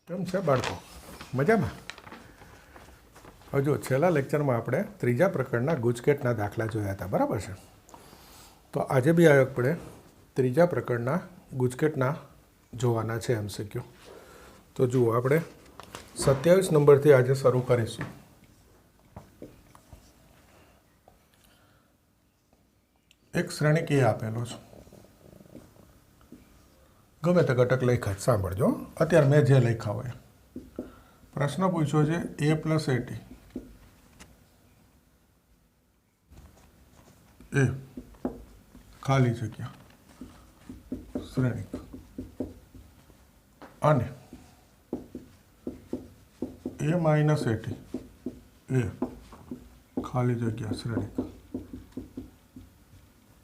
કેમ છે બાળકો? મજામાં? હજુ છેલ્લા લેક્ચરમાં આપણે ત્રીજા પ્રકરણના ગુજકેટના દાખલા જોયા હતા, બરાબર છે? તો આજે બી આપણે ત્રીજા પ્રકરણના ગુજકેટના જોવાના છે MCQ. તો જુઓ, આપણે 27 નંબરથી આજે શરૂ કરીશું. એક શ્રેણિક એ આપેલો છે. ગમે તે ઘટક લખ્યા જ સાંભળજો. અત્યારે મેં જે લખ્યા હોય. પ્રશ્ન પૂછ્યો છે a + at એ ખાલી જગ્યા શ્રેણિક અને a - at એ ખાલી જગ્યા શ્રેણિક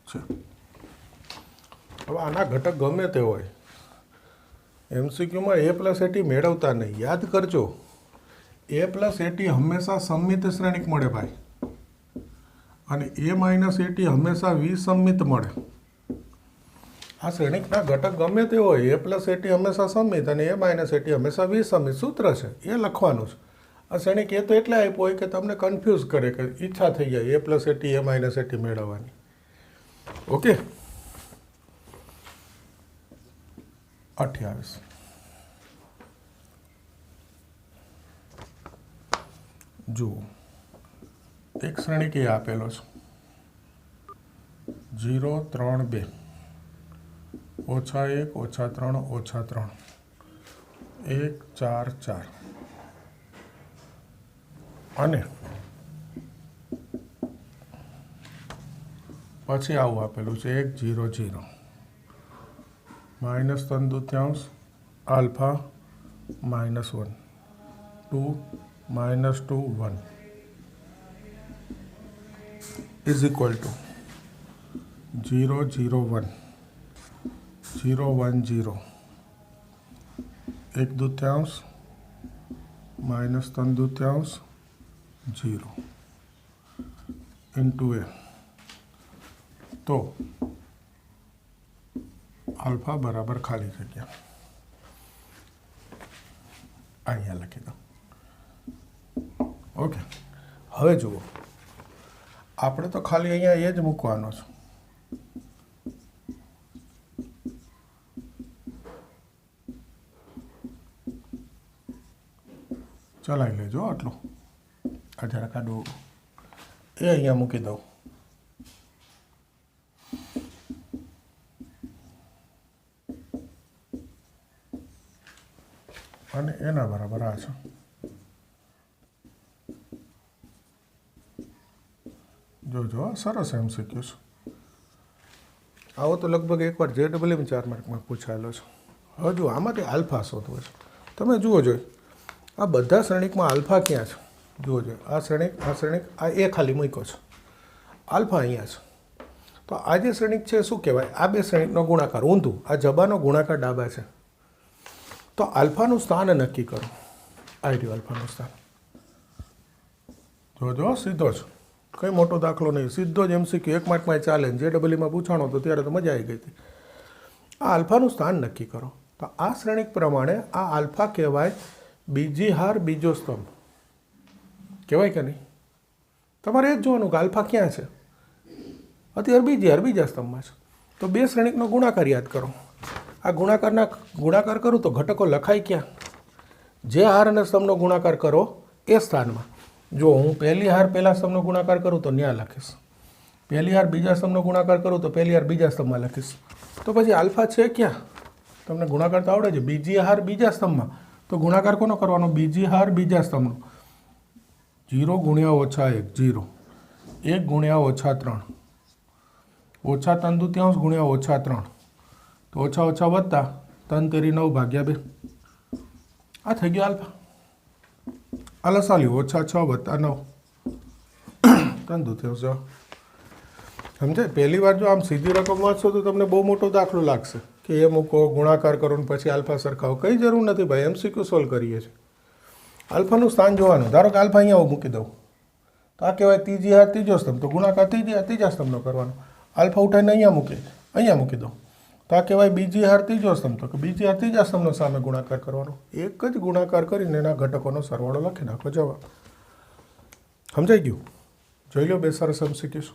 છે. હવે આના ઘટક ગમે તે હોય, MCQમાં a + at મેળવતા નહીં. યાદ કરજો, a + at હંમેશા સમમિત શ્રેણિક મળે ભાઈ, અને a - at હંમેશા વિસમમિત મળે. આ શ્રેણિકના ઘટક ગમે તે હોય, a + at હંમેશા સમમિત અને a - at હંમેશા વિસમમિત. સૂત્ર છે એ લખવાનું છે. આ શ્રેણિક એ તો એટલે આપ્યો હોય કે તમને કન્ફ્યુઝ કરે, કે ઈચ્છા થઈ જાય a + at a - at મેળવવાની. ઓકે. 28 જુઓ, એક શ્રેણિક એ આપેલો છે 0 3 2 -1 -3 -3 1 4 4 અને પછી આવું આપેલું છે 1 0 0 -3/2 alpha -1 2 -2 1 is equal to 0 0 1 0 1 0 1/2 -3/2 0 into a. તો આલ્ફા બરાબર ખાલી જગ્યા અહીંયા લખી દો. ઓકે. હવે જુઓ, આપણે તો ખાલી અહીંયા એ જ મૂકવાનો છે. ચલાવી લેજો આટલું. આ જરાક આડું એ અહીંયા મૂકી દઉં. અને એના બરાબર આ છે. જોજો, સરસ MCQ છે. આવો તો લગભગ એકવાર JEE 4 માર્કમાં પૂછાયેલો છે. હવે જુઓ, આમાંથી આલ્ફા શોધવો છે. તમે જુઓ જોઈએ, આ બધા શ્રેણિકમાં આલ્ફા ક્યાં છે? જુઓ જોઈએ, આ શ્રેણિક આ એ ખાલી મૂક્યો છે. આલ્ફા અહીંયા છે. તો આ જે શ્રેણિક છે શું કહેવાય? આ બે શ્રેણિકનો ગુણાકાર ઊંધું, આ જબાનો ગુણાકાર ડાબા છે. તો આલ્ફાનું સ્થાન નક્કી કરો. આ રહ્યું આલ્ફાનું સ્થાન. જોજો, સીધો જ, કંઈ મોટો દાખલો નહીં, સીધો જ MCQ 1 માર્કમાં ચાલે. JEE પૂછાણો તો ત્યારે તો મજા આવી ગઈ હતી. આ આલ્ફાનું સ્થાન નક્કી કરો. તો આ શ્રેણિક પ્રમાણે આ આલ્ફા કહેવાય બીજી હાર બીજો સ્તંભ. કહેવાય કે નહીં? તમારે એ જ જોવાનું કે આલ્ફા ક્યાં છે. અત્યારે બીજી હાર બીજા સ્તંભમાં છે. તો બે શ્રેણિકનો ગુણાકાર યાદ કરો. આ ગુણાકાર કરું તો ઘટકો લખાય ક્યાં? જે હાર અને સ્તંભનો ગુણાકાર કરો એ સ્થાનમાં. જો હું પહેલી હાર પહેલા સ્તંભનો ગુણાકાર કરું તો ત્યાં લખીશ, પહેલી હાર બીજા સ્તંભનો ગુણાકાર કરું તો પહેલી હાર બીજા સ્તંભમાં લખીશ. તો પછી આલ્ફા છે ક્યાં? તમને ગુણાકાર તો આવડે છે. બીજી હાર બીજા સ્તંભમાં, તો ગુણાકાર કોનો કરવાનો? બીજી હાર બીજા સ્તંભનો. 0 × -1 0 1 × -3 -3/2 × -3, તો ઓછા ઓછા વધતા 3 તેરી 9 ભાગ્યા 2. આ થઈ ગયો આલ્ફા. આ લસાલ્યું -6 + 9 3/2. સમજાય? પહેલી વાર જો આમ સીધી રકમ વાંચશો તો તમને બહુ મોટો દાખલો લાગશે કે એ મૂકો, ગુણાકાર કરો ને પછી આલ્ફા સરખાવો. કંઈ જરૂર નથી ભાઈ, MCQ સોલ્વ કરીએ છીએ. આલ્ફાનું સ્થાન જોવાનું. ધારો કે આલ્ફા અહીંયા મૂકી દઉં તો આ કહેવાય ત્રીજી હાર ત્રીજો સ્તંભ. તો ગુણાકાર ત્રીજા સ્તંભનો કરવાનો. આલ્ફા ઉઠાવીને અહીંયા મૂકી દો. તો તો આ કહેવાય બીજી હાર ત્રીજો સ્તંભ. તો કે બીજી હાર ત્રીજા સ્તંભનો સામે ગુણાકાર કરવાનો. એક જ ગુણાકાર કરીને એના ઘટકોનો સરવાળો લખી નાખો, જવાબ. સમજાઈ ગયું? જોઈ લો બે સરસ MCQs.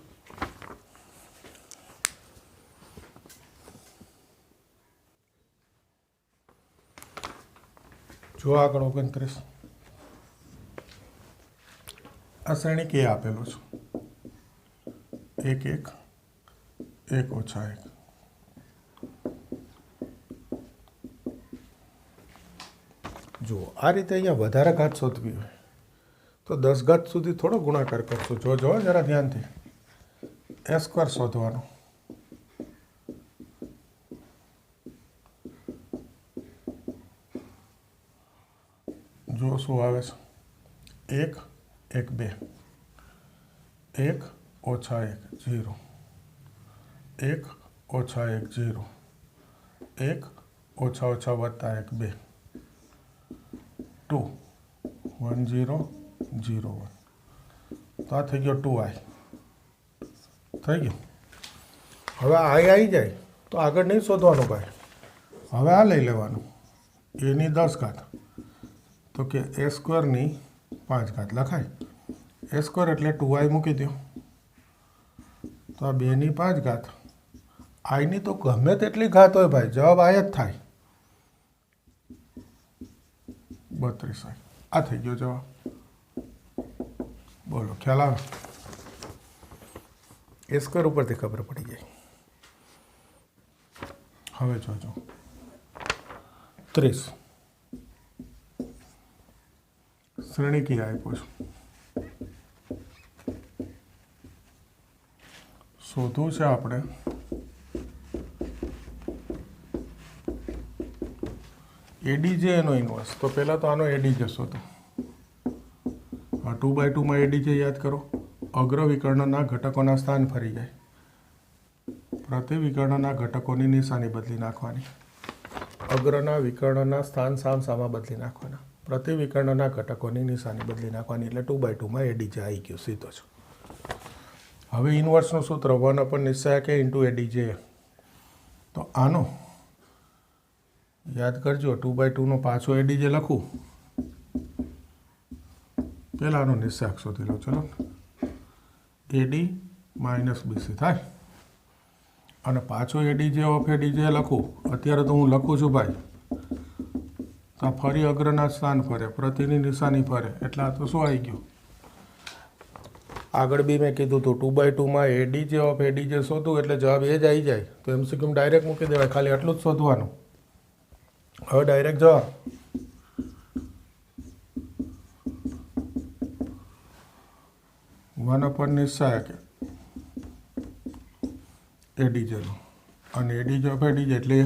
જો આગળ 29. આ શ્રેણી કે આપેલો છે 1 1 1 ઓછા 1. જુઓ આ રીતે અહીંયા વધારે ઘાત શોધવી હોય તો 10 ઘાત સુધી થોડો ગુણાકાર કરશો. જો જરા ધ્યાનથી. A² શોધવાનો. જો શું આવે છે? 1 1 2 1 ઓછા 1 0 1 ઓછા 1 0 1 ઓછા ઓછા વત્તા 1 2 2 1 0 0 1. તો આ થઈ ગયો 2i. થઈ ગયું. હવે i આવી જાય તો આગળ નહીં શોધવાનું ભાઈ. હવે આ લઈ લેવાનું એની 10 ઘાત. તો કે A² ની 5 ઘાત લખાય. A² એટલે 2i મૂકી દો. તો આ 2 ની 5 ઘાત. i ની તો ગમે તેટલી ઘાત હોય ભાઈ, જવાબ આ જ થાય. 32i. આ થઈ ગયો જવાબ. બોલો, ખ્યાલ આવે? A² ઉપરથી ખબર પડી જાય. હવે જોજો 30. શ્રેણી કી આપ્યો છું. શોધવું છે આપણે એડીજે એનો ઇન્વર્સ. તો પહેલાં તો આનો એડીજે શોધો. આ 2/2 માં એડીજે યાદ કરો. અગ્ર વિકર્ણના ઘટકોના સ્થાન ફરી જાય. પ્રતિ વિકર્ણના ઘટકોની નિશાની બદલી નાખવાની. અગ્રના વિકર્ણના સ્થાન સામસામા બદલી નાખવાના. પ્રતિ વિકર્ણના ઘટકોની નિશાની બદલી નાખવાની. એટલે 2/2 માં એડીજે આવી ગયો સીધો જ. હવે ઇન્વર્સનું સૂત્ર 1/નિશ્ચાયક ઇન્ટુ એડીજે. તો આનો યાદ કરજો. 2/2 નો પાછો એડીજે લખું. પહેલાં આનો નિશ્ચાયક શોધી લો. ચલો, એડી માઇનસ બીસી થાય. અને પાછો એડીજે ઓફ એડીજે લખું. અત્યારે તો હું લખું છું ભાઈ. તો ફરી અગ્રના સ્થાન ફરે, પ્રતિની નિશાની ફરે. એટલે આ તો શું આવી ગયું? આગળ બી મેં કીધું હતું 2/2 માં એડીજે ઓફ એડીજે શોધું એટલે જવાબ એ જ આવી જાય. તો MCQ ડાયરેક્ટ મૂકી દેવાય. ખાલી આટલું જ શોધવાનું. હવે ડાયરેક્ટ જવાબ. નિશ્ચાયક એડીજેનો. અને એડીજે ઓફ એડીજે એટલે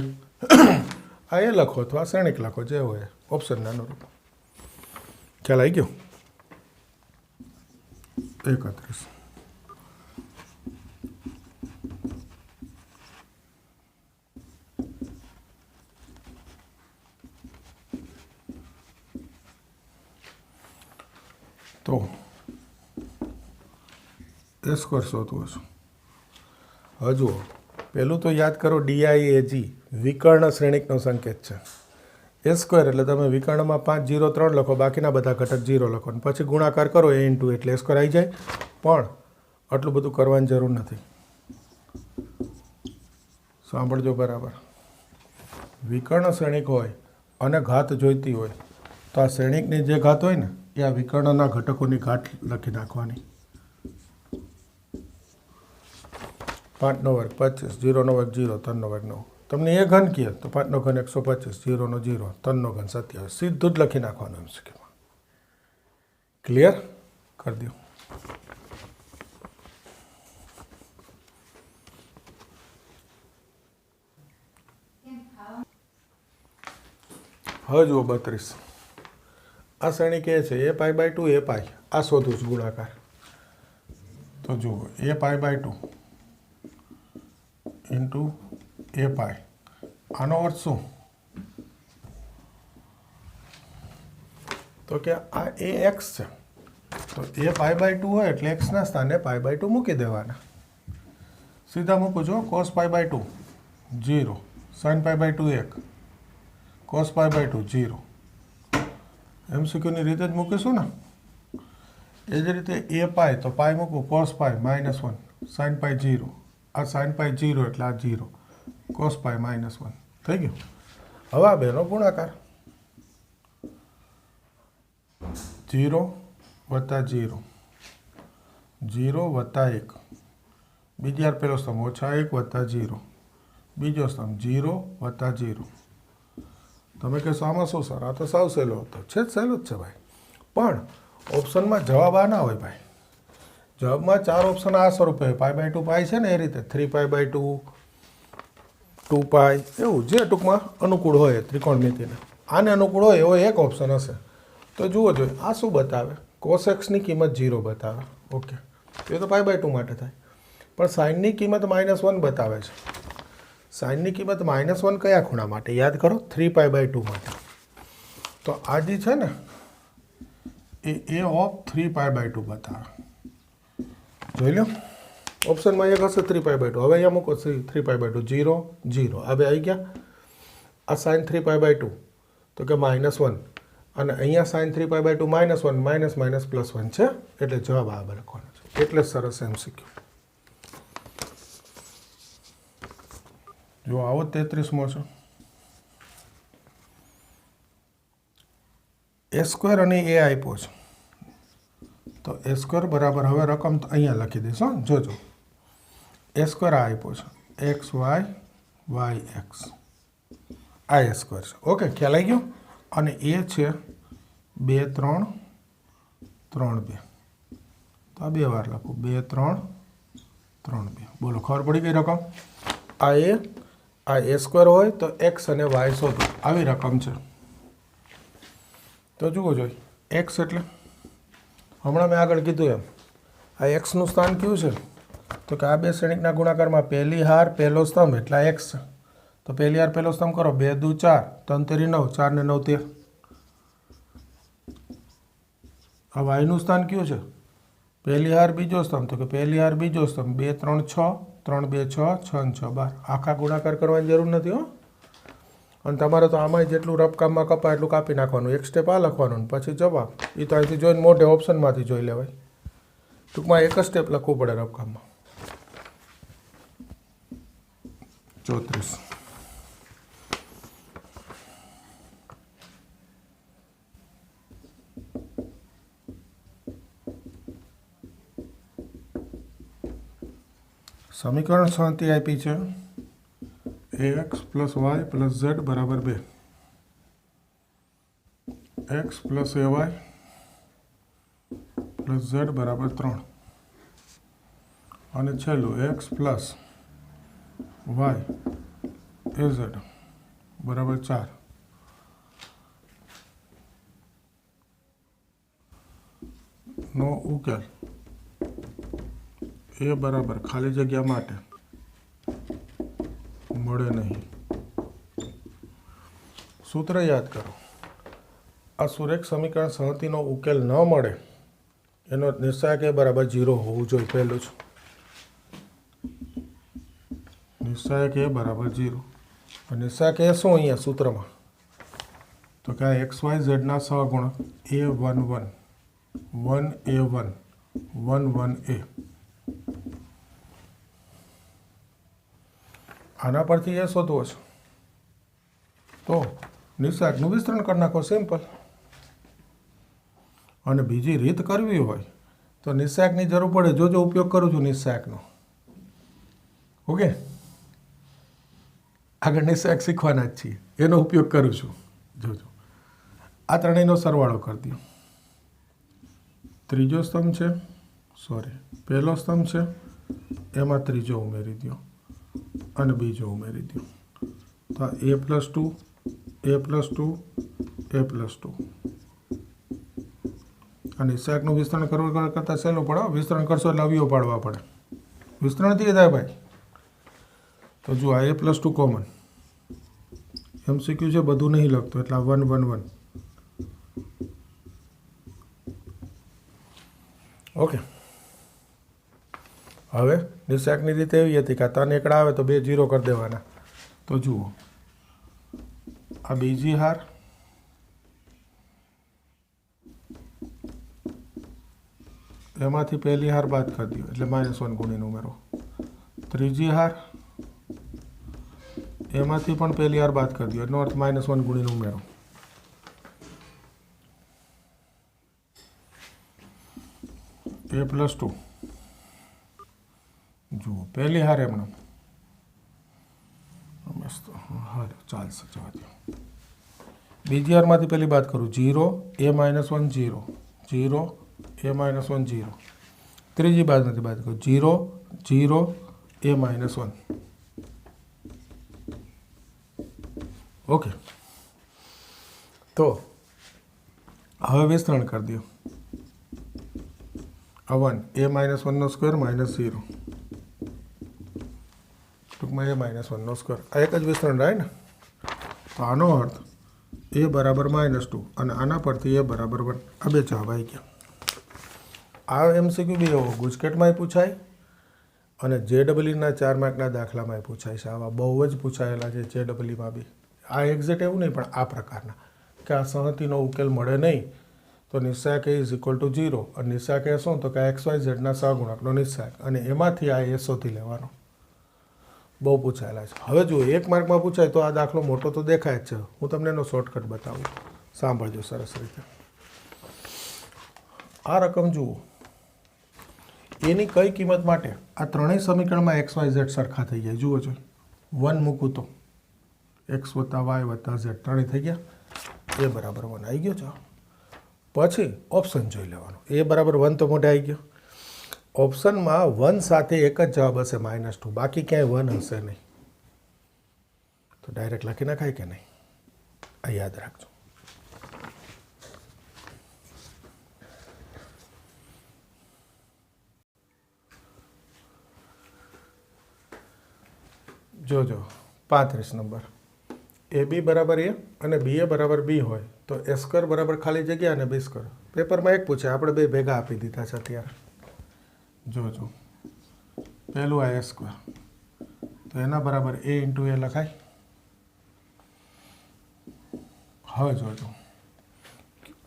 આ એ લખો અથવા શ્રેણિક લખો, જે હોય ઓપ્શનના અનુરૂપ. ખ્યાલ આવી ગયો? 31. તો A² શોધવું છે. હવે જુઓ, પહેલું તો યાદ કરો DIAG વિકર્ણ શ્રેણિકનો સંકેત છે. A² એટલે તમે વિકર્ણમાં 5 0 3 લખો, બાકીના બધા ઘટક 0 લખો. અને પછી ગુણાકાર કરો A × એટલે A² આવી જાય. પણ આટલું બધું કરવાની જરૂર નથી. સાંભળજો બરાબર. વિકર્ણ શ્રેણિક હોય અને ઘાત જોઈતી હોય તો આ શ્રેણિકની જે ઘાત હોય ને એ આ વિકર્ણના ઘટકોની ઘાત લખી નાખવાની. 5 નો વર્ગ 25, 0 નો વર્ગ 0, 3 નો વર્ગ 9. તમને એ ઘન કહે તો 5 નો ઘન 125, 0 નો 0, 3 નો ઘન 27. સીધું જ લખી નાખવાનું MCQમાં. ક્લિયર કરી દો. હવે જુઓ 32. આ શ્રેણી કહે છે A π/2 A π. આ શોધું છું ગુણાકાર. તો જુઓ A π/2 ઇન્ટુ A π. આનો અર્થ શું? તો કે આ AX છે. તો A π/2 હોય એટલે Xના સ્થાને π/2 મૂકી દેવાના. સીધા મૂકું છું. cos π/2 0, sine pi by 2 1, cos pi by 2 0. એમસીક્યુની રીતે જ મૂકીશું ને. એ જ રીતે એ પાઈ તો પાઈ મૂકવું, કોસ પાઈ -1, સાઇન પાઈ 0, આ સાઇન પાઈ 0 એટલે આ 0, કોસ પાઈ -1 થઈ ગયું. હવે આ બેનો ગુણાકાર 0 વત્તા 0, 0 વત્તા 1, બીજી વાર પહેલો સ્તંભ -1 વત્તા 0, બીજો સ્તંભ 0 વત્તા 0. તમે કહેશો આમાં શું સર, આ તો સાવ સહેલો હતો. છે જ સહેલું જ છે ભાઈ, પણ ઓપ્શનમાં જવાબ આ ના હોય ભાઈ. જવાબમાં 4 ઓપ્શન આ સ્વરૂપે પાઈ બાય 2 પાઈ છે ને, એ રીતે 3 પાઈ બાય 2, 2 પાઈ, એવું જે ટૂંકમાં અનુકૂળ હોય ત્રિકોણમિતિને. આને અનુકૂળ હોય એવો એક ઓપ્શન હશે. તો જુઓ જોઈએ આ શું બતાવે, કોસ એક્સની કિંમત 0 બતાવે. ઓકે, એ તો પાઈ બાય 2 માટે થાય. પણ સાઇનની કિંમત -1 બતાવે છે. સાઇનની કિંમત -1 કયા ખૂણા માટે યાદ કરો? 3 પાઈ બાય 2 માટે. તો આ જે છે ને એ ઓફ 3 પાઈ બાય 2 બતાવે. જોઈ લો, ઓપ્શનમાં એક હશે 3 પાઈ બાય 2. હવે અહીંયા મૂકો 3 પાઈ બાય 2, 0 0, આ બે આવી ગયા. આ સાઇન 3 પાઈ બાય 2 તો કે -1, અને અહીંયા સાઇન 3 પાઈ બાય 2 -1 +1 છે, એટલે જવાબ આ લખવાનો છે. એટલે સરસ એમસીક્યુ. જો આવો 33મો છે. a² અને a આપ્યો છે, તો a² બરાબર, હવે રકમ તો અહીંયા લખી દઈશું. જોજો a² આ આપ્યો છે, x y y x, આ a² છે. ઓકે, ખ્યાલ આવી ગયો. અને એ છે 2 3 3 2, તો આ 2 વાર લખું, 2 3 3 2. બોલો, ખબર પડી ગઈ રકમ? આ a² હોય તો x અને y શોધો, આવી રકમ છે. તો જુઓ જોઈ, x એટલે હમણાં મેં આગળ કીધું એમ, આ એક્સનું સ્થાન કયું છે? તો કે આ બે શ્રેણિકના ગુણાકારમાં પહેલી હાર પહેલો સ્તંભ એટલે x છે. તો પહેલી હાર પહેલો સ્તંભ કરો, 2 દુ 4, 3 તેરી 9, 4 ને 9 13. આ વાયનું સ્થાન કયું છે? પહેલી હાર બીજો સ્તંભ, તો કે પહેલી હાર બીજો સ્તંભ 2 3 6, 3 2 6, 6 6 12. આખા ગુણાકાર કરવાની જરૂર નથી હો. અને તમારે તો આમાં જેટલું રફકામમાં કપાય એટલું કાપી નાખવાનું. એક સ્ટેપ આ લખવાનું, પછી જવાબ. એ તો અહીંથી જોઈને મોઢે ઓપ્શનમાંથી જોઈ લેવાય. ટૂંકમાં એક જ સ્ટેપ લખવું પડે રફકામમાં. 34. સમીકરણ 37 આપી છે, ax + y + z = 2, x + ay + z = 3, અને છેલ્લું x + y az = 4. નો ઉકેલ એ બરાબર ખાલી જગ્યા માટે મળે નહીં. સૂત્ર યાદ કરો. આ સુરેખ સમીકરણ 37નો ઉકેલ ન મળે એનો નિશ્ચાયક એ બરાબર 0 હોવું જોઈએ. પહેલું જ નિશ્ચાયક એ બરાબર 0. નિશ્ચાયક એ શું અહીંયા સૂત્રમાં? તો કે આ XYZ ના સહગુણક a11 1a1 11a, આના પરથી એ શોધવો છે. તો નિશ્ચાયકનું વિસ્તરણ કરી નાખો, સિમ્પલ. અને બીજી રીત કરવી હોય તો નિશ્ચાયકની જરૂર પડે. જોજો ઉપયોગ કરું છું નિશ્ચાયકનો. ઓકે, આગળ નિશ્ચાયક શીખવાના જ છીએ, એનો ઉપયોગ કરું છું. જોજો આ ત્રણેયનો સરવાળો કરી દો. ત્રીજો સ્તંભ છે, પહેલો સ્તંભ છે, એમાં ત્રીજો ઉમેરી દો અને બીજો ઉમેરી દો. તો a + 2 a + 2 a + 2. અને નિશ્ચાયકનું વિસ્તરણ કરવા કરતાં સહેલું પડે. વિસ્તરણ કરશો એટલે અવયવ પાડવા પડે. વિસ્તરણથી થાય ભાઈ. તો જો આ a + 2 કોમન, MCQ છે, બધું નહીં લખતું, એટલે 1 1 1. ઓકે, હવે નિશ્ચાયકની રીતે એવી હતી કે 3 એકડા આવે તો 2 0 કરી દેવાના. તો જુઓ आ बीजी हार एमांथी पहली हार बाद कर दियो एटले -1 गुणीने उमेरो। त्रीजी हार एमांथी पण पहली हार बाद कर दियो एनो अर्थ -1 गुणीने उमेरो। A+2 जुओ पहली हार एमणे मस्त हार चालशे जवा दो। बीजी हारमांथी पहली बात करूँ 0 A-1 0 0 A-1 0। त्रीजी बारमांथी बात करूँ 0 0 A-1। ओके तो हवे विस्तरण कर दियो 1 A-1 નો સ્ક્વેર -0 टूंकमां A-1 નો સ્ક્વેર आ एक ज विस्तरण रहे ने। तो आनो अर्थ A बराबर -2 અને આના પરથી A बराबर 1 आ बे जवाब आई गया। आ MCQ बी एवो गुजकेटमांय पूछाय અને JEE ના 4 માર્કના દાખલામાં પૂછાય છે। આવા બહુ જ પૂછાયેલા છે JEE માં બી। આ એક્ઝેક્ટ એવું નહીં પણ આ પ્રકારના કે આ સંહતિનો ઉકેલ મળે નહીં તો નિસ્સાયક A = 0 અને નિસ્સાયક A શું તો કે XYZ ના સહગુણકનો નિસ્સાયક અને એમાંથી આ A શોધી લેવાનો। બહુ પૂછાયેલા છે। હવે જો 1 માર્કમાં પૂછાય તો આ દાખલો મોટો તો દેખાય જ છે। હું તમને એનો શોર્ટકટ બતાવું, સાંભળજો સરસ રીતે। આ રકમ જુઓ, એની કઈ કિંમત માટે આ ત્રણેય સમીકરણમાં XYZ સરખા થઈ જાય। જુઓ છો 1 મૂકું તો x + y + z ત્રણેય થઈ ગયા। A બરાબર 1 આવી ગયો છે। પછી ઓપ્શન જોઈ લેવાનો। A બરાબર 1 તો મોઢે આવી ગયો। ઓપ્શનમાં 1 સાથે એક જ જવાબ હશે -2, બાકી ક્યાંય 1 હશે નહીં। તો ડાયરેક્ટ લખી નાખાય કે નહીં? આ યાદ રાખજો। જોજો 35 નંબર AB બરાબર A અને BA બરાબર B હોય તો A² બરાબર ખાલી જગ્યા અને B²। પેપરમાં એક પૂછે, આપણે બે ભેગા આપી દીધા છે અત્યારે। જોજો પહેલું આ A² તો એના બરાબર A × A લખાય। હવે જોજો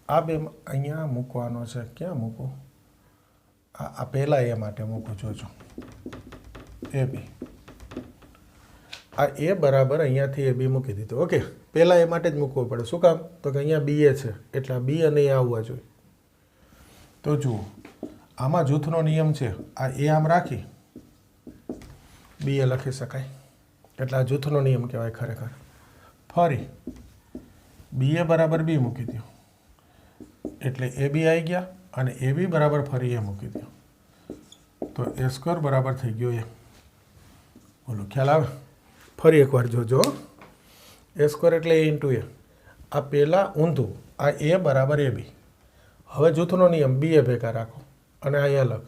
આ બે અહીંયા મૂકવાનો છે। ક્યાં મૂકું? આ પહેલા A માટે મૂકું। જોજો AB आ A बराबर अहींयाथी AB मूकी दीधो। ओके पहला ए माटे ज मूकवो पड़े। शुं काम? तो कि अहींया BA छे एटले B अने A आववा जोईए। तो जुओ आमां जूथनो नियम छे, आ A आम राखी BA लखी शकाय एटले आ जूथनो नियम कहेवाय खरेखर। फरी BA बराबर B मूकी दो एटले AB आई गया अने AB बराबर फरी A मूकी दो तो A² बराबर थई गयो A। बोलो ख्याल आवे? फरी एक बार जोजो A² एटले A × A। आ पहला ऊंधू आ A बराबर AB। हवे जूथनो नियम BA भेगा राखो अने आ अलग।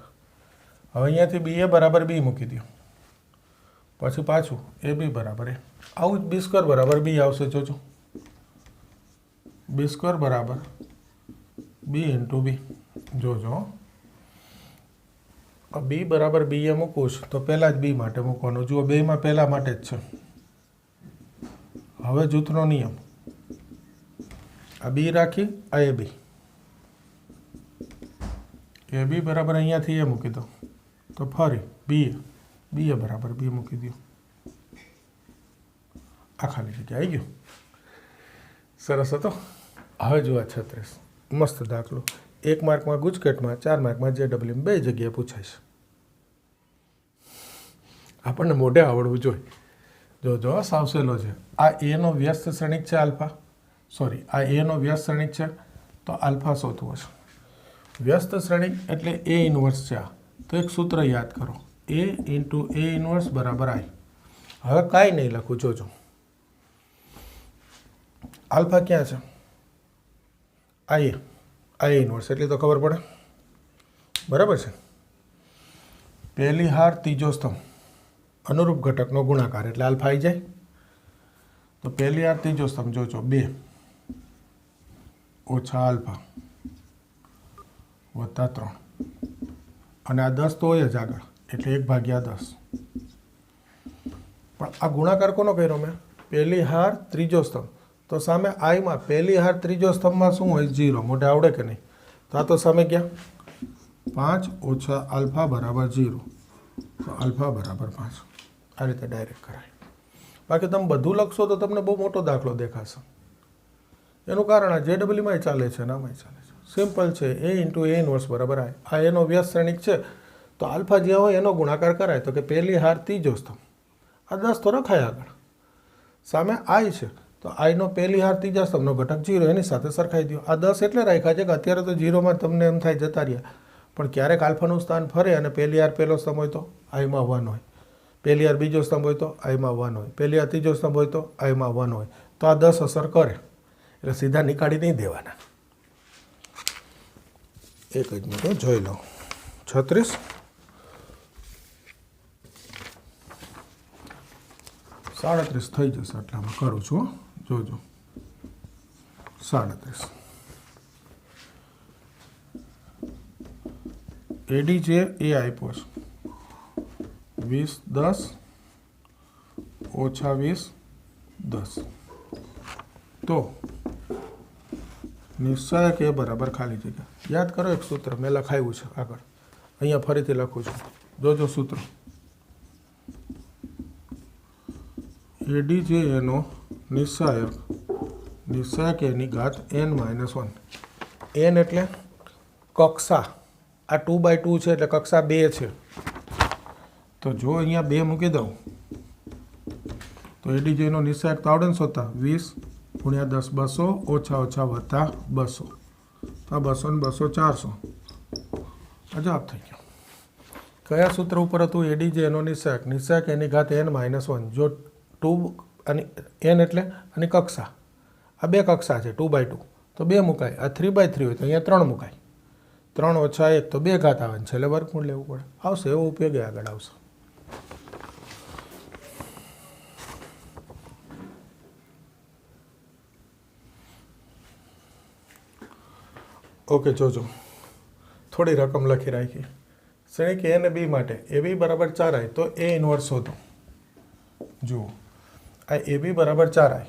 हवे अहींयाथी BA बराबर B मूकी दो पछी पाछुं AB बराबर A। आવું B² बराबर B आवशे। जोजो B² बराबर B × B। जोजो B बराबर B ए मूकूँ तो पहला ज B माटे मूकवानुं। जुओ बे में पहला माटे ज छे। हवे जूथनो नियम आ B राखी आ AB। AB बराबर अहींयाथी A मूकी दो तो फरी BA बराबर B मूकी दो। आ खाली जग्या आई गयो। सरस हतो। हवे जुओ 36 मस्त दाखलो। 1 मार्क में गुजकेट में, 4 मार्क में JEE में बे जग्याए पूछाय छे। आपणे मोढे आवडवुं जोईए। जो साव सहेलो छे। आ A नो व्यस्त श्रेणिक छे अल्फा, सॉरी आ A नो व्यस्त श्रेणिक छे तो अल्फा शोधवो छे। व्यस्त श्रेणिक एटले A इनवर्स छे। तो एक सूत्र याद करो, A × A इनवर्स बराबर I। हवे कांई नहीं लखुं। जोजो अल्फा क्या छे? I इनवर्स एटले तो खबर पड़े बराबर छे। पहली हार तीजो स्तंभ अनुरूप घटकनो गुणाकार एटले अल्फा आई जाए। तो पहली हार तीजो स्तंभ जोजो 2 - अल्फा + 3 અને આ 10 તો હોય જ આગળ એટલે 1/10। પણ આ ગુણાકાર કોનો કર્યો મેં? પહેલી હાર ત્રીજો સ્તંભ તો સામે આઈમાં પહેલી હાર ત્રીજો સ્તંભમાં શું હોય? 0. મોઢે આવડે કે નહીં? તો આ તો સામે ગયા 5 ઓછા આલ્ફા બરાબર 0. તો આલ્ફા બરાબર 5. આ રીતે ડાયરેક્ટ કરાય. બાકી તમે બધું લખશો તો તમને બહુ મોટો દાખલો દેખાશે. એનું કારણ આ JEEમાં ચાલે છે, નામાં ચાલે છે. સિમ્પલ છે. A ઇન્ટુ A ઇન્વર્સ બરાબર આ એનો વ્યસ્ત શ્રેણિક છે. તો આલ્ફા જ્યાં હોય એનો ગુણાકાર કરાય. તો કે પહેલી હાર ત્રીજો સ્તંભ, આ 10 તો રખાય આગળ. સામે આઈ છે તો આઈનો પહેલી હાર ત્રીજા સ્તંભનો ઘટક 0, એની સાથે સરખાઈ દો. આ 10 એટલે રાખ્યા છે કે અત્યારે તો 0માં તમને એમ થાય જતા રહ્યા, પણ ક્યારેક આલ્ફાનું સ્થાન ફરે અને પહેલી હાર પહેલો સ્તંભ હોય તો આઈમાં 1 હોય, પહેલી હાર બીજો સ્તંભ હોય તો આઈમાં 1 હોય, પહેલી હાર ત્રીજો સ્તંભ હોય તો આઈમાં 1 હોય. તો આ 10 અસર કરે એટલે સીધા નીકાળી નહીં દેવાના. એક જ મિનિટ જોઈ લો. 36 37 થઈ જશે. આટલામાં કરું છું, જોજો. 37 એડી છે એ આપ્યો છે 20 10 ઓછા 20 10. તો નિશ્ચયક એ બરાબર ખાલી જગ્યા. યાદ કરો એક સૂત્ર મેં લખાયું છે આગળ, અહીંયા ફરીથી લખું છું, જોજો સૂત્ર. એડી જે એનો નિશ્ચયક એની ઘાત n-1. n એટલે કક્ષા. આ 2/2 છે એટલે કક્ષા 2 છે. તો જો અહીંયા 2 મૂકી દઉં તો એડી જે એનો નિશ્ચયક તો આવડે ને શોધતા. 20 ગુણ્યા 10 200 ઓછા ઓછા વત્તા 200. તો આ 200 ને 200 400. આ જવાબ થઈ ગયો. કયા સૂત્ર ઉપર હતું? એડી જે એનો નિશ્ચયક એની ઘાત n-1. જો 2 અને n એટલે અને કક્ષા, આ 2 કક્ષા છે 2/2, તો 2 મુકાય. આ 3/3 હોય તો અહીંયા 3 મુકાય. 3 ઓછા 1 તો 2 ઘાત આવે ને છેલ્લે વર્ગમૂળ લેવું પડે. આવશે, એવો ઉપયોગ આગળ આવશે. ઓકે, જોજો થોડી રકમ લખી રાખી. શ્રેણિક A અને B માટે AB બરાબર 4i તો A ઇન્વર્સ શોધો. જુઓ, આ AB બરાબર 4i,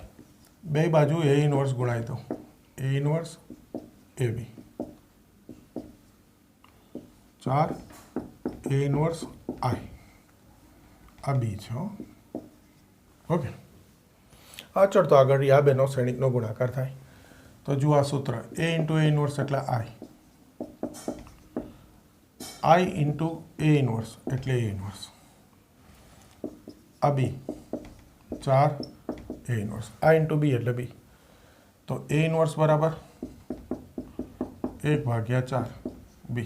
બે બાજુ A ઇન્વર્સ ગુણાય તો A inverse AB 4 A inverse I. આ B છે. ઓકે, અચળ તો આગળ આ બેનો શ્રેણિકનો ગુણાકાર થાય. તો જુઓ આ સૂત્ર A ઇન્ટુ A ઇન્વર્સ એટલે I ઇન્ટુ A ઇન્વર્સ એટલે A ઇન્વર્સ. આ B 4 A inverse, I into B એટલે B. તો A ઇન્વર્સ બરાબર 1/4 B.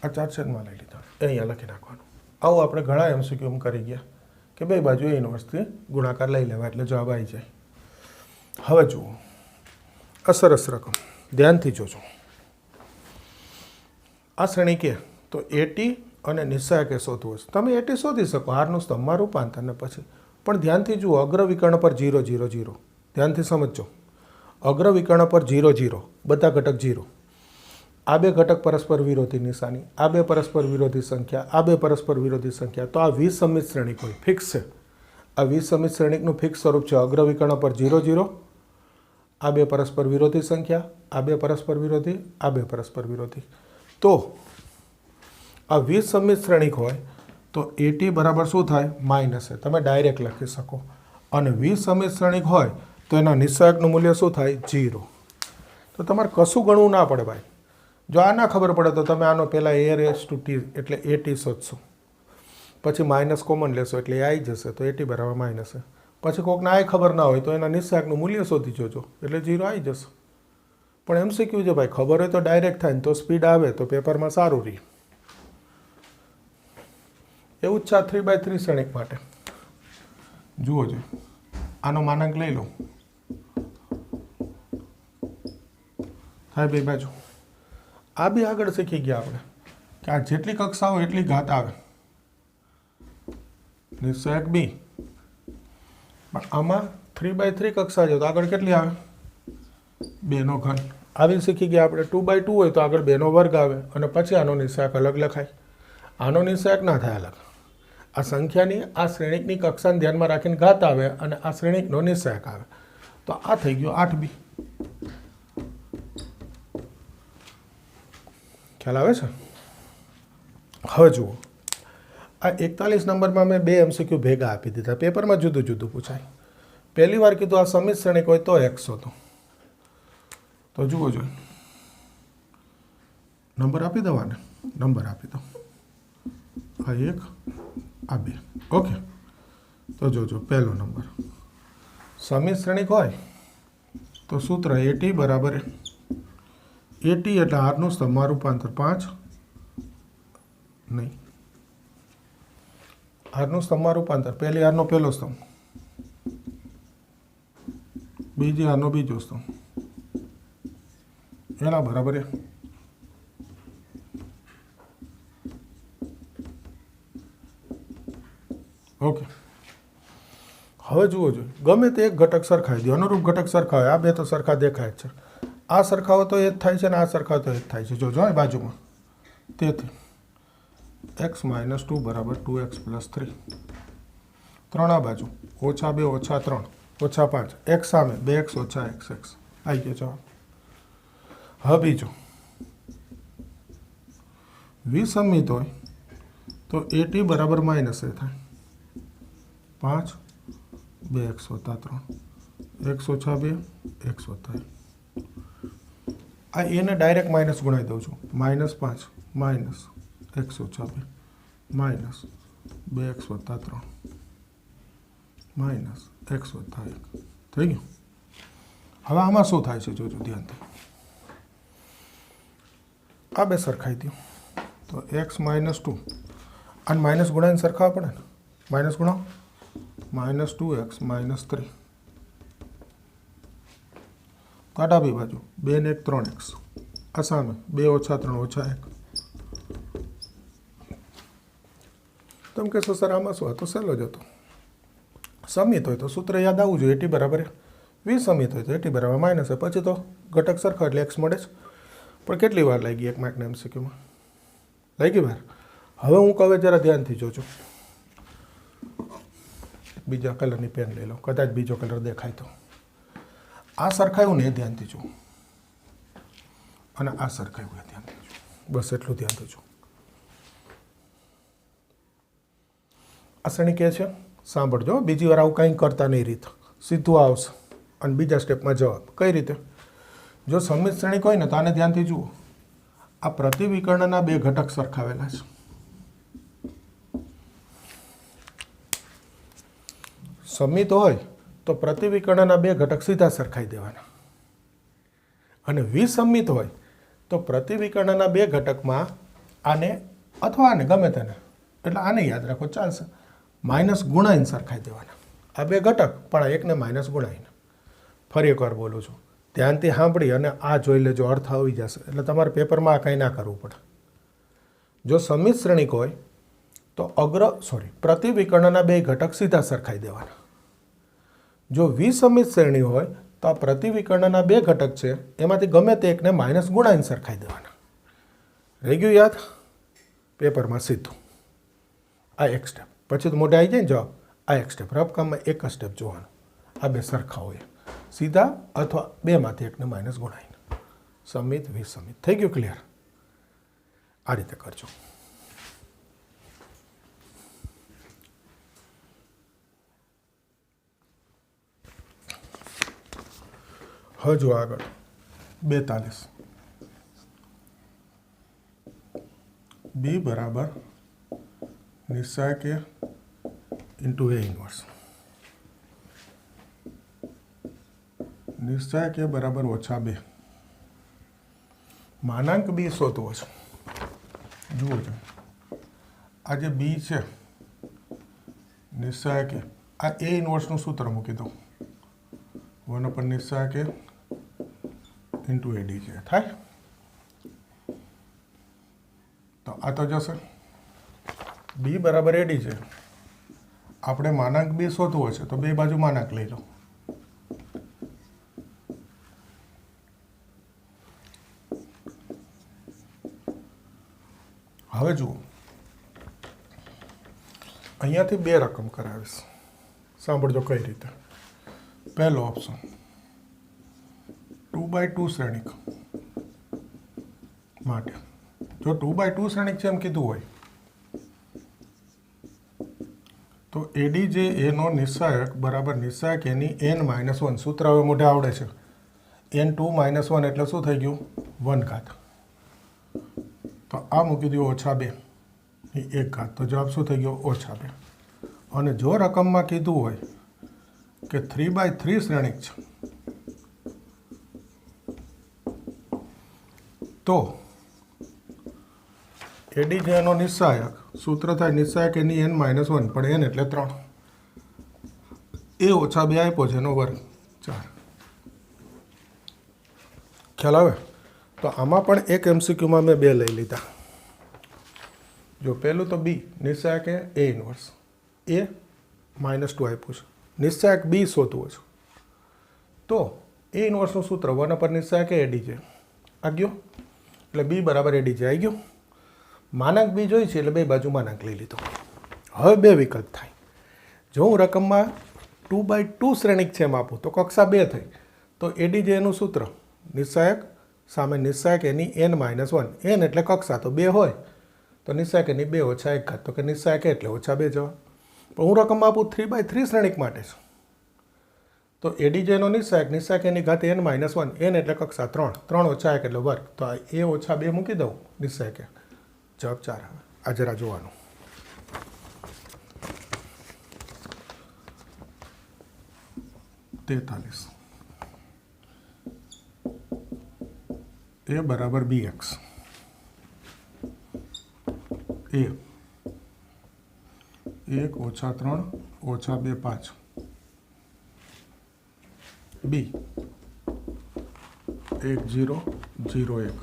આ 4 છેદમાં લઈ લીધા, અહીંયા લખી નાખવાનું. આવું આપણે ઘણા MCQ કરી ગયા કે બે બાજુ A ઇન્વર્સથી ગુણાકાર લઈ લેવા એટલે જવાબ આવી જાય. હવે જુઓ આ સરસ રકમ, ધ્યાનથી જોજો. આ શ્રેણી કે તો AT અને નિશ્ચયકે શોધવું છે. તમે AT શોધી શકો હારનું સ્તંભમાં રૂપાંતર ને પછી, પણ ધ્યાનથી જુઓ અગ્રવિકર્ણ પર 0 0 0. ધ્યાનથી સમજજો, અગ્રવિકર્ણ પર 0 0, બધા ઘટક 0. આ બે ઘટક પરસ્પર વિરોધી નિશાની, આ બે પરસ્પર વિરોધી સંખ્યા, આ બે પરસ્પર વિરોધી સંખ્યા. તો આ વિસમિત શ્રેણિક હોય, ફિક્સ છે. આ વિસમિત શ્રેણિકનું ફિક્સ સ્વરૂપ છે. અગ્રવિકર્ણ પર 0 0, આ બે પરસ્પર વિરોધી સંખ્યા, આ બે પરસ્પર વિરોધી, આ બે પરસ્પર વિરોધી. તો આ વિસમિત શ્રેણિક હોય તો AT બરાબર શું થાય? માઇનસ છે. તમે ડાયરેક્ટ લખી શકો. અને વિસમિત શ્રેણિક હોય તો એના નિશ્ચયકનું મૂલ્ય શું થાય? 0. તો તમારે કશું ગણવું ના પડે ભાઈ. જો આ ના ખબર પડે તો તમે આનો પહેલાં A⁻T એટલે AT શોધશો, પછી માઇનસ કોમન લેશો એટલે આવી જશે, તો AT બરાબર માઇનસ છે. પછી કોકને આ ખબર ના હોય તો એના નિશ્ચયકનું મૂલ્ય શોધી જોજો એટલે 0 આવી જશે. પણ MCQ છે ભાઈ, ખબર હોય તો ડાયરેક્ટ થાય ને તો સ્પીડ આવે તો પેપરમાં સારું રહે. એવું જ છે 3/3 શ્રેણિક માટે. જુઓ જો આનો માનાંક લઈ લો, થાય બે બાજુ. આ બી આગળ શીખી ગયા આપણે કે આ જેટલી કક્ષા હોય એટલી ઘાત આવે. નિશ્ચયક B, પણ આમાં 3/3 કક્ષા છે તો આગળ કેટલી આવે? 2 નો ઘન. આવી શીખી ગયા આપણે. 2/2 હોય તો આગળ 2 નો વર્ગ આવે અને પછી આનો નિશ્ચયક અલગ લખાય. આનો નિશ્ચયક ના થાય અલગ. આ સંખ્યાની આ શ્રેણિકની કક્ષાને ધ્યાનમાં રાખીને ઘાત આવે અને આ શ્રેણિકનો નિશ્ચાયક આવે. તો આ થઈ ગયો 8b. ખ્યાલ આવે છે? હવે જુઓ, આ 41 નંબરમાં મેં 2 MCQ ભેગા આપી દીધા. પેપરમાં જુદું જુદું પૂછાય. પહેલી વાર કીધું આ સમિત શ્રેણિક હોય તો x હતો. તો જુઓ જોઈએ, નંબર આપી દેવાને, નંબર આપી દો. આ 1, આ 2. ઓકે, તો જોજો પહેલો નંબર સમિત શ્રેણિક હોય તો સૂત્ર AT બરાબર AT એટલે આરનું સ્તંભમાં રૂપાંતર 5 નહીં, આરનું સ્તંભમાં રૂપાંતર પહેલી આરનો પહેલો સ્તંભ, બીજી આરનો બીજો સ્તંભ, એના બરાબર ઓકે. હવે જુઓ જોઈએ, ગમે તે એક ઘટક સરખાવી દો, અનુરૂપ ઘટક સરખા હોય. આ બે તો સરખા દેખાય જ છે. આ સરખાવો તો એ જ થાય છે ને આ સરખાવો તો એ જ થાય છે. જોજો આ બાજુમાં. તેથી x - 2 બરાબર 2x + 3. 3 આ બાજુ -2 -3 -5. x સામે 2x - xx આવી ગયો જવાબ. હવે બીજો વિસમિત હોય તો AT બરાબર -a થાય 5 2x - 3 x - 2 x + 1. આ એને ડાયરેક્ટ માઇનસ ગુણાવી દઉં છું. -5 - x - 2 -2x + 3 -x + 1 થઈ ગયું. હવે આમાં શું થાય છે જોજો ધ્યાનથી. આ બે સરખાઈ દો તો x - 2 અને માઇનસ ગુણાઈને સરખાવવા પડે ને. માઇનસ ગુણાવો -2x - 3. તો ડાબી બાજુ 2 ને 1 3x. આ સામે 2 - 3 - 1. તમે કહેશો સર આમાં શું હતો? સહેલો જ હતો. સમિત હોય તો સૂત્ર યાદ આવવું જોઈએ. AT બરાબર વિસમિત હોય તો AT બરાબર માઇનસ હોય. પછી તો ઘટક સરખા એટલે x મળે જ. પણ કેટલી વાર લાગી એક માર્કના MCQમાં? લાગી વાર. હવે હું કહે જરા ધ્યાનથી જોજો. બીજા કલરની પેન લઈ લો, કદાચ બીજો કલર દેખાય તો. આ સરખાયું ને એ ધ્યાનથી જુઓ અને આ સરખાયું એ ધ્યાનથી જુઓ. બસ એટલું ધ્યાનથી જુઓ. આ શ્રેણી કે છે સાંભળજો, બીજી વાર આવું કંઈ કરતા નહીં. રીત સીધું આવશે અને બીજા સ્ટેપમાં જવાબ. કઈ રીતે? જો સમિત શ્રેણિક હોય ને તો આને ધ્યાનથી જુઓ. આ પ્રતિવિકર્ણના બે ઘટક સરખાવેલા છે. સમિત હોય તો પ્રતિવિકર્ણના બે ઘટક સીધા સરખાઈ દેવાના, અને વિસમિત હોય તો પ્રતિવિકર્ણના બે ઘટકમાં આને અથવા આને ગમે તેને, એટલે આને યાદ રાખો ચાલશે, માઇનસ ગુણાઈને સરખાઈ દેવાના. આ બે ઘટક પણ આ એકને માઇનસ ગુણાઈને. ફરી એકવાર બોલું છું, ધ્યાનથી સાંભળી અને આ જોઈ લેજો, અર્થ આવી જશે. એટલે તમારે પેપરમાં આ કંઈ ના કરવું પડે. જો સમિત શ્રેણિક હોય તો પ્રતિવિકર્ણના બે ઘટક સીધા સરખાઈ દેવાના. જો વિસમિત શ્રેણી હોય તો આ પ્રતિવિકર્ણના બે ઘટક છે એમાંથી ગમે તે એકને માઇનસ ગુણાઈને સરખાઈ દેવાના. રહી ગયું યાદ? પેપરમાં સીધું આ એક સ્ટેપ. પછી તો મોઢે આવી જાય ને જવાબ. આ એક સ્ટેપ. રફકામમાં એક જ સ્ટેપ જોવાનું. આ બે સરખા હોય સીધા અથવા બેમાંથી એકને માઇનસ ગુણાઈને. સમિત વિસમિત. થઈ ગયું ક્લિયર? આ રીતે કરજો. હવે જો આગળ 42. B બરાબર નિશ્ચાયક A ઇન્ટુ A ઇન્વર્સ. નિશ્ચાયક A બરાબર -2. માનાંક B શોધવો છે. જુઓ છો, આ જે B છે નિશ્ચાયક A, આ A ઇન્વર્સનું સૂત્ર મૂકી દો. 1 / નિશ્ચાયક A ઇન્ટુ AD છે થાય. તો આ તો જશે. B બરાબર AD છે. આપણે માનાંક B શોધવો છે તો બે બાજુ માનાંક લઈ લો. હવે જુઓ, અહીંયાથી બે રકમ કરાવીશ. સાંભળજો કઈ રીતે. પહેલો ઓપ્શન 2/2 શ્રેણિક માટે. જો 2/2 શ્રેણિક છે એમ કીધું હોય તો એડી જે એનો નિશ્ચાયક બરાબર નિશ્ચાયક એની n-1. સૂત્ર હવે મોઢે આવડે છે. n2-1 એટલે શું થઈ ગયું? 1 ઘાત. તો આ મૂકી દો -2 1 ઘાત. તો જવાબ શું થઈ ગયો? -2. અને જો રકમમાં કીધું હોય કે 3/3 શ્રેણિક છે તો એડી જે એનો નિશ્ચાયક સૂત્ર થાય નિશ્ચાયક એની n-1 પણ n એટલે 3 એ -2 આપ્યો છે એનો વર્ગ 4. ખ્યાલ આવે? તો આમાં પણ એક MCQમાં મેં 2 લઈ લીધા. જો પહેલું તો બી નિશ્ચાયક એ ઇન્વર્સ એ -2 આપ્યું છે. નિશ્ચાયક બી શોધવું છે તો એ ઇન્વર્સનું સૂત્ર 1 નિશ્ચાયક એ એડી છે આ ગયો એટલે બી બરાબર એડી છે આવી ગયું. માનાંક બી જોઈ છે એટલે બે બાજુ માનાંક લઈ લીધો. હવે બે વિકલ્પ થાય. જો હું રકમમાં 2/2 શ્રેણિક છે એમ આપું તો કક્ષા 2 થઈ તો એડી જે એનું સૂત્ર નિશ્ચાયક સામે નિશ્ચાયક એની n-1. n એટલે કક્ષા તો 2 હોય તો નિશ્ચાયક એની 2 - 1 ઘાત. તો કે નિશ્ચાયક એટલે -2 જવાબ. પણ હું રકમમાં આપું 3/3 શ્રેણિક માટે છું તો એડી જે એનો નિશ્ચાયક એની ઘાત n-1. n એટલે કક્ષા 3 3 - 1 એટલે વર્ગ. તો આ a - 2 મૂકી દઉં નિશ્ચાયક જવાબ 4 આવે. આ જરા જોવાનું. a બરાબર bx. a 1 - 3 - 2 5. b 1 0 0 1.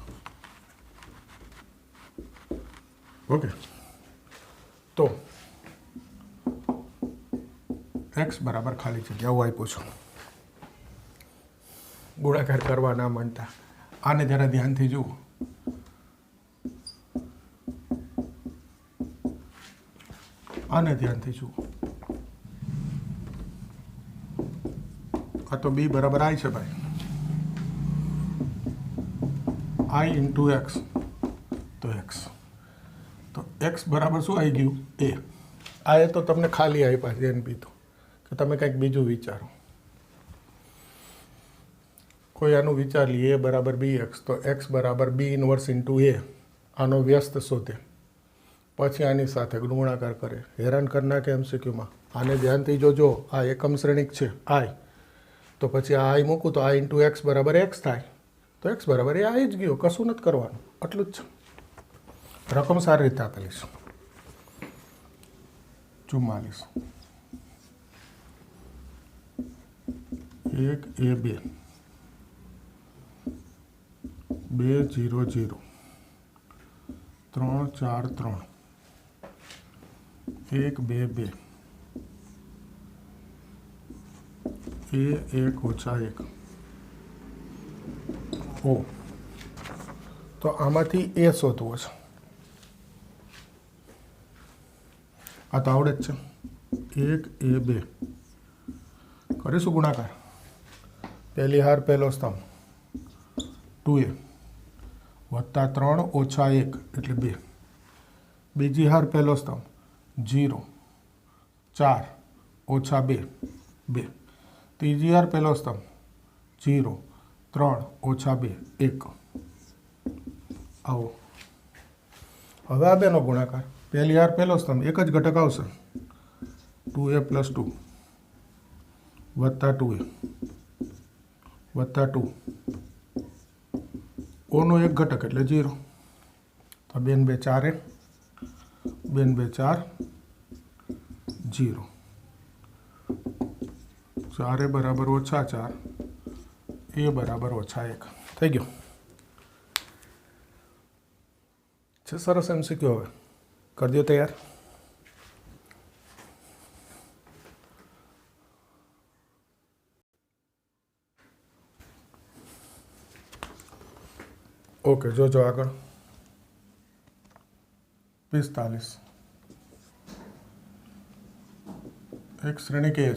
ઓકે. તો x બરાબર ખાલી જગ્યા આવું આપ્યું છું. ગુણાકાર કરવા ના માંડતા. આને જરા ધ્યાનથી જુઓ. આને ધ્યાનથી જુઓ. આ તો બી બરાબર આઈ છે ભાઈ. i × x તો x. તો x બરાબર શું આવી ગયું? a. આ એ તો તમને ખાલી આપ્યા છે એન બી તો કે તમે કંઈક બીજું વિચારો. કોઈ આનું વિચાર લઈએ a બરાબર bx તો x બરાબર b ઇન્વર્સ ઇન્ટુ a. આનો વ્યસ્ત શોધે પછી આની સાથે ગુણાકાર કરે. હેરાન કરી નાખે MCQમાં. આને ધ્યાનથી જોજો. આ એકમ શ્રેણિક છે i તો પછી આ i મૂકું તો i × x બરાબર x થાય તો x બરાબર એ આવી જ ગયો. કશું નથી કરવાનું. આટલું જ છે. રકમ સારી રીતે આપેલી છે 44 1 a 2 2 0 0 3 4 3 1 2 2 a 1 - 1 ઓ. તો આમાંથી એ શોધવો છે. આ તો આવડે જ છે. 1 a 2 કરીશું ગુણાકાર. પહેલી હાર પહેલો સ્તંભ 2a +3 - 1 એટલે 2. બીજી હાર પહેલો સ્તંભ 0 4 - 2 2. ત્રીજી હાર પહેલો સ્તંભ 0 3 - 2 1. આવો. હવે આ બેનો ગુણાકાર. પહેલી હાર પહેલો સ્તંભ એક જ ઘટક આવશે 2a + 2 +2a +2 ઓનો એક ઘટક એટલે 0. તો 2 2 4 2 2 4 0. 4 બરાબર -4 a બરાબર -1 થઈ ગયું છે. સરસ MCQ. હવે કરી દો તૈયાર. ઓકે જોજો આગળ. 45 एक श्रेणिक ए है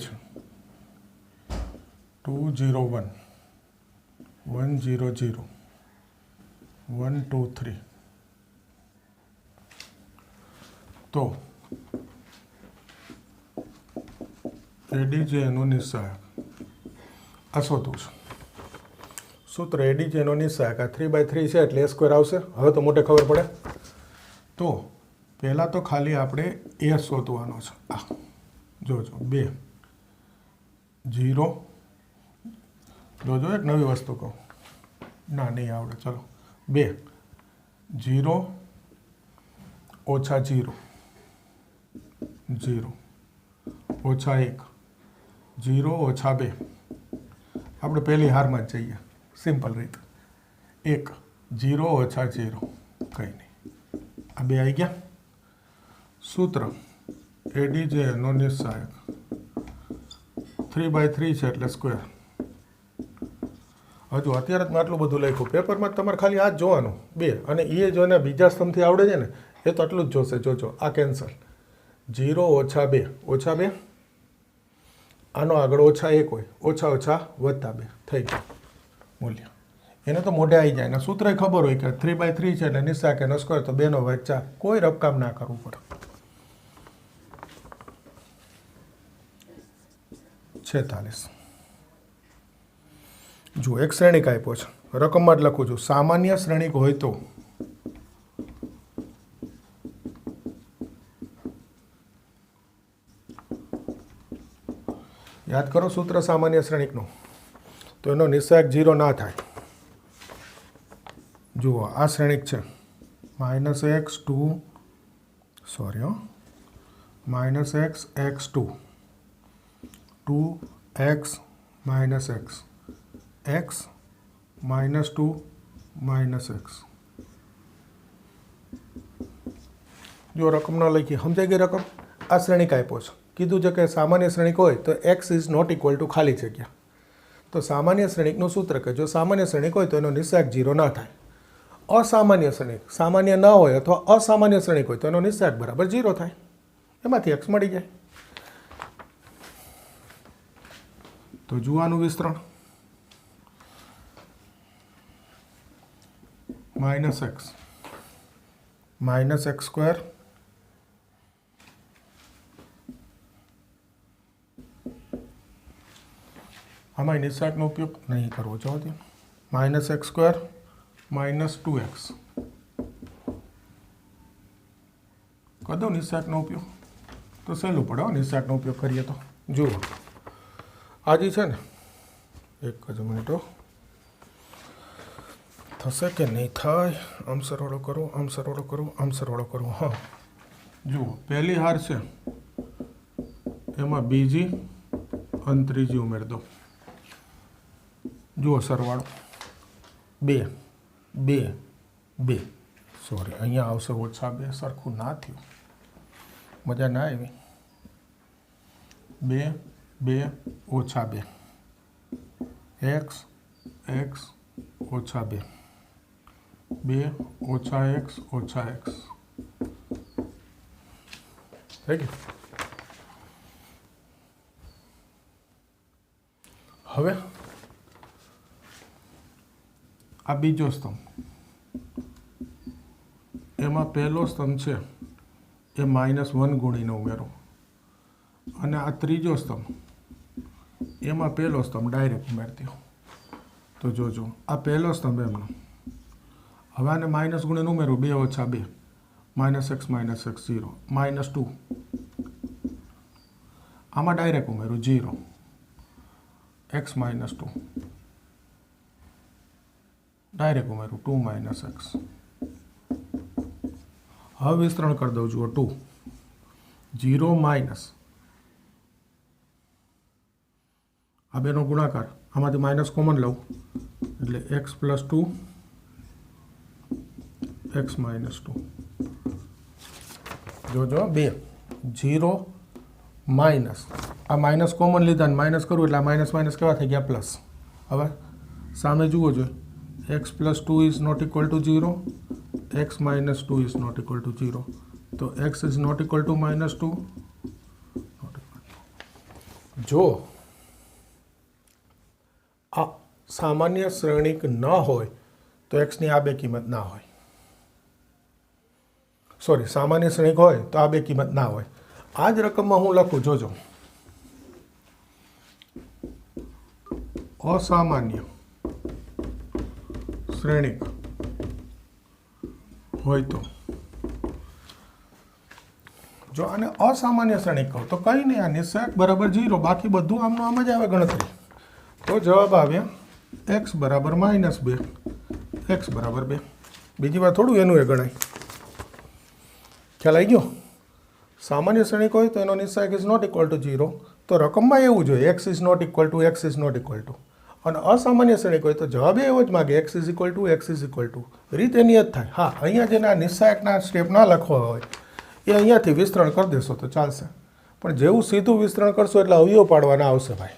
2 0 1 1 0 0 1 2 3 तो एडीजे एनो निस्सहायक आ शोधવું છે सूत्र एडीजे एनो निस्सहायक आ 3/3 છે એટલે a સ્ક્વેર આવશે। હવે તો મોટે ખબર પડે તો પહેલાં તો ખાલી આપણે એ શોધવાનો છે। આ જોજો 2 0 જોજો એક નવી વસ્તુ કહું ના નહીં આવડે ચલો 2 0 ઓછા 0 0 ઓછા 1 0 ઓછા 2 આપણે પહેલી હારમાં જ જઈએ સિમ્પલ રીત 1 0 ઓછા 0 કંઈ નહીં આ બે આવી ગયા। सूत्र एडीजे एनो निस्सहायक 3/3 છે એટલે સ્ક્વેર। હજુ અત્યારે જ મેં આટલું બધું લખ્યું પેપરમાં તમારે ખાલી આ જ જોવાનું 2 અને એ જો ને બીજા સ્તંભથી આવડે છે ને એ તો આટલું જ જોશે। જોજો આ કેન્સલ 0 ઓછા 2 ઓછા 2 આનો આગળ ઓછા 1 હોય ઓછા ઓછા વત્તા 2 થઈ ગયું મૂલ્ય એને તો મોઢે આવી જાય ને સૂત્ર ખબર હોય કે 3/3 છે એટલે નિસ્સહાયક એનો સ્ક્વેર તો 2 નો વર્ગ 4 કોઈ રકમ ના કરવું પડે। 46 જો એક શ્રેણિક આપ્યો છે રકમમાં જ લખું છું સામાન્ય શ્રેણિક હોય તો યાદ કરો સૂત્ર સામાન્ય શ્રેણિકનું તો એનો નિસ્સહાયક 0 ના થાય। જુઓ આ શ્રેણિક છે -x2 sorry -x x2 2x minus x x minus 2 minus x जो रकम न लखी समझाई गई रकम आ श्रेणिक आप्यो छे कीधुं छे के सामान्य श्रेणिक होय तो x is not equal to खाली जग्या तो सामान्य श्रेणिकनुं सूत्र के जो सामान्य श्रेणिक होय तो एनो निस्सहायक 0 ना थाय। असामान्य श्रेणिक सामान्य न होय अथवा असामान्य श्रेणिक होय तो एनो निस्सहायक बराबर 0 थाय एमांथी x मळी जाय। तो जुआनु विस्तरण -x स्क्वेर आमां निस्सहायक नो उपयोग नहीं करवो जवा दो -x स्क्वेर -2x कर दो निस्सहायक नो उपयोग तो सहेलू पड़े निस्सहायक नो उपयोग करिए तो जुओ आज है ने एक ज मिनिट थशे के नहीं थाय आम सरवाळो करो आम सरवाळो करो आम सरवाळो करो। हाँ जुओ पहली हार से एमां बीजी अने त्रीजी उमेर दो। जुओ सरवाळो 2 2 2 सॉरी अहींया आवशे ओछा 2 सरखुं ना थयुं मजा ना आवी 2 2 ओछा 2 x x ओछा 2 2 ओछा x ओछा x થઈ ગયું। હવે આ બીજો સ્તંભ એમાં પહેલો સ્તંભ છે એ -1 ગુણીને ઉમેરો અને આ ત્રીજો સ્તંભ એમાં પહેલો સ્તંભ ડાયરેક્ટ ઉમેરતી હો તો જોજો આ પહેલો સ્તંભ એમનો હવે આને માઇનસ ગુણીને ઉમેરો 2 ઓછા 2 -x -x 0 -2 આમાં ડાયરેક્ટ ઉમેરો 0 x -2 ડાયરેક્ટ ઉમેરું 2 - x હવે વિસ્તરણ કરી દઉં જુઓ 2 0 માઇનસ આ બેનો ગુણાકાર આમાંથી માઇનસ કોમન લઉં એટલે x + 2 x -2 જોજો 2 0 માઇનસ આ માઇનસ કોમન લીધા ને માઇનસ કરું એટલે આ માઇનસ માઇનસ કેવા થઈ ગયા પ્લસ। હવે સામે જુઓ જોઈએ x + 2 is not equal to 0 x -2 is not equal to 0 તો x is not equal to -2 not equal જો આ સામાન્ય શ્રેણિક ન હોય તો એક્સની આ બે કિંમત ના હોય. સોરી, સામાન્ય શ્રેણિક હોય તો આ બે કિંમત ના હોય. આ જ રકમમાં હું લખું, જોજો, અસામાન્ય શ્રેણિક હોય તો, જો આને અસામાન્ય શ્રેણિક કહું તો કંઈ નહીં, આ નિશ્ચયક બરાબર 0, બાકી બધું આમનું આમ જ આવે ગણતરી. તો જવાબ આવ્યા x બરાબર -2, x બરાબર 2. બીજી વાર થોડું એનું એ ગણાય. ખ્યાલ આવી ગયો? સામાન્ય શ્રેણિક હોય તો એનો નિશ્ચયક ઇઝ નોટ ઇક્વલ ટુ 0, તો રકમમાં એવું જોઈએ x is not equal to, x is not equal to. અને અસામાન્ય શ્રેણિક હોય તો જવાબ એવો જ માગે x is equal to, x is equal to. રીત એની જ થાય. હા, અહીંયા જેના નિશ્ચયકના સ્ટેપ ના લખવા હોય એ અહીંયાથી વિસ્તરણ કરી દેશો તો ચાલશે, પણ જેવું સીધું વિસ્તરણ કરશો એટલે અવયવ પાડવાના આવશે ભાઈ,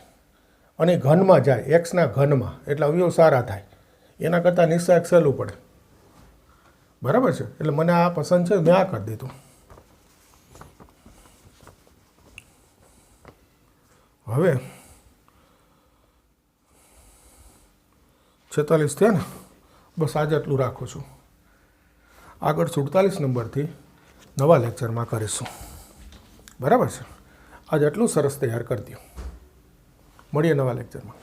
અને ઘનમાં જાય, એક્સના ઘનમાં, એટલે અવયવ સારા થાય. એના કરતાં નિશ્ચયક સહેલું પડે. બરાબર છે? એટલે મને આ પસંદ છે, મેં આ કરી દીધું. હવે 46 થયા ને, બસ આજે આટલું રાખું છું. આગળ 47 નંબરથી નવા લેક્ચરમાં કરીશું. બરાબર છે? આજે આટલું સરસ તૈયાર કરી દો. મળીએ નવા લેક્ચરમાં.